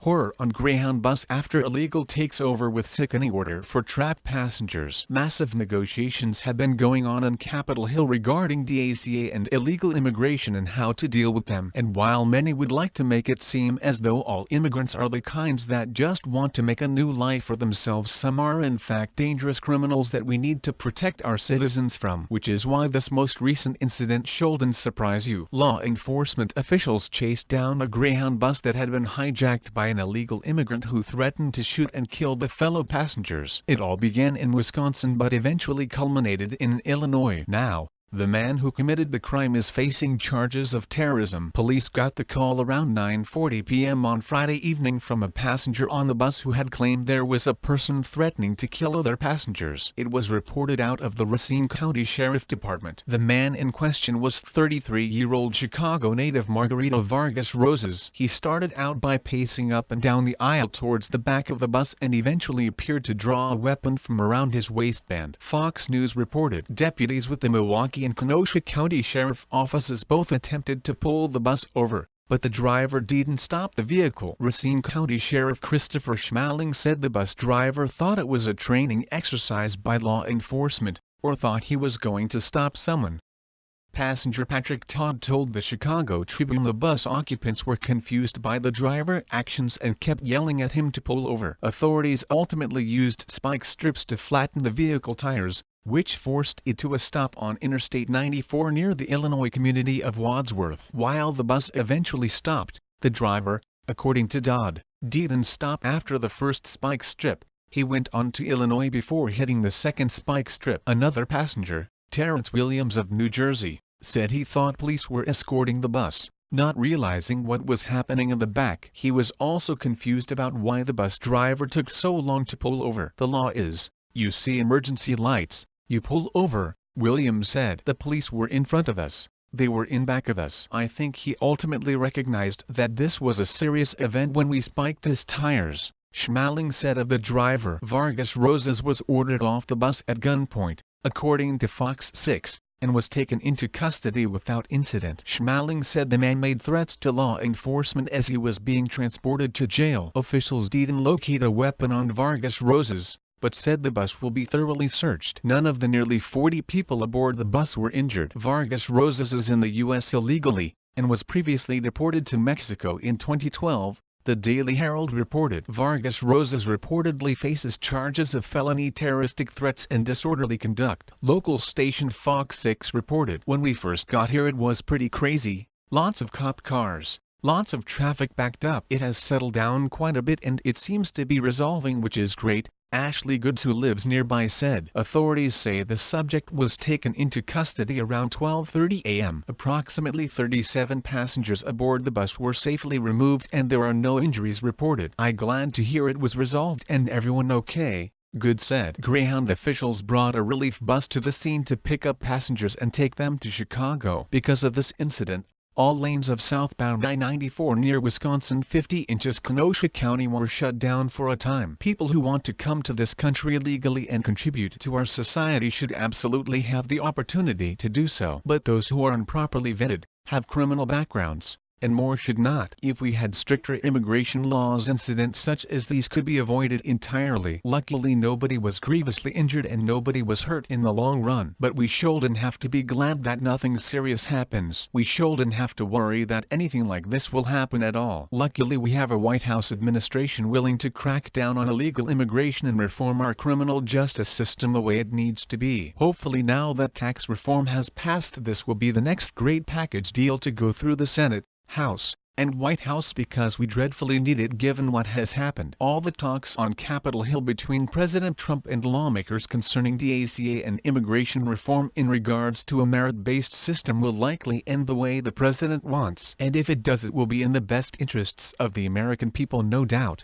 Horror on Greyhound bus after illegal takes over with sickening order for trapped passengers. Massive negotiations have been going on Capitol Hill regarding DACA and illegal immigration and how to deal with them. And while many would like to make it seem as though all immigrants are the kinds that just want to make a new life for themselves, some are in fact dangerous criminals that we need to protect our citizens from. Which is why this most recent incident shouldn't surprise you. Law enforcement officials chased down a Greyhound bus that had been hijacked by an illegal immigrant who threatened to shoot and kill the fellow passengers. It all began in Wisconsin but eventually culminated in Illinois. Now, the man who committed the crime is facing charges of terrorism. Police got the call around 9:40 p.m. on Friday evening from a passenger on the bus who had claimed there was a person threatening to kill other passengers. It was reported out of the Racine County Sheriff Department. The man in question was 33-year-old Chicago native Margarito Vargas Rosas. He started out by pacing up and down the aisle towards the back of the bus and eventually appeared to draw a weapon from around his waistband. Fox News reported deputies with the Milwaukee and Kenosha County Sheriff offices both attempted to pull the bus over, but the driver didn't stop the vehicle. Racine County Sheriff Christopher Schmaling said the bus driver thought it was a training exercise by law enforcement, or thought he was going to stop someone. Passenger Patrick Todd told the Chicago Tribune the bus occupants were confused by the driver's actions and kept yelling at him to pull over. Authorities ultimately used spike strips to flatten the vehicle tires, which forced it to a stop on Interstate 94 near the Illinois community of Wadsworth. While the bus eventually stopped, the driver, according to Dodd, didn't stop after the first spike strip. He went on to Illinois before hitting the second spike strip. Another passenger, Terrence Williams of New Jersey, said he thought police were escorting the bus, not realizing what was happening in the back. He was also confused about why the bus driver took so long to pull over. The law is, you see emergency lights, you pull over, Williams said. The police were in front of us, they were in back of us. I think he ultimately recognized that this was a serious event when we spiked his tires, Schmaling said of the driver. Vargas Rosas was ordered off the bus at gunpoint, according to Fox 6, and was taken into custody without incident. Schmaling said the man made threats to law enforcement as he was being transported to jail. Officials didn't locate a weapon on Vargas Rosas, but said the bus will be thoroughly searched. None of the nearly 40 people aboard the bus were injured. Vargas Rosas is in the U.S. illegally, and was previously deported to Mexico in 2012. The Daily Herald reported. Vargas Rosas reportedly faces charges of felony terroristic threats and disorderly conduct. Local station Fox 6 reported. When we first got here it was pretty crazy, lots of cop cars, lots of traffic backed up. It has settled down quite a bit and it seems to be resolving, which is great, Ashley Goods, who lives nearby, said. Authorities say the subject was taken into custody around 12:30 a.m. Approximately 37 passengers aboard the bus were safely removed and there are no injuries reported. I'm glad to hear it was resolved and everyone okay, Goods said. Greyhound officials brought a relief bus to the scene to pick up passengers and take them to Chicago. Because of this incident, all lanes of southbound I-94 near Wisconsin 50 inches Kenosha County were shut down for a time. People who want to come to this country legally and contribute to our society should absolutely have the opportunity to do so. But those who are improperly vetted, have criminal backgrounds, and more should not. If we had stricter immigration laws, incidents such as these could be avoided entirely. Luckily nobody was grievously injured and nobody was hurt in the long run. But we shouldn't have to be glad that nothing serious happens. We shouldn't have to worry that anything like this will happen at all. Luckily we have a White House administration willing to crack down on illegal immigration and reform our criminal justice system the way it needs to be. Hopefully now that tax reform has passed, this will be the next great package deal to go through the Senate, House, and White House, because we dreadfully need it given what has happened. All the talks on Capitol Hill between President Trump and lawmakers concerning DACA and immigration reform in regards to a merit-based system will likely end the way the president wants. And if it does, it will be in the best interests of the American people, no doubt.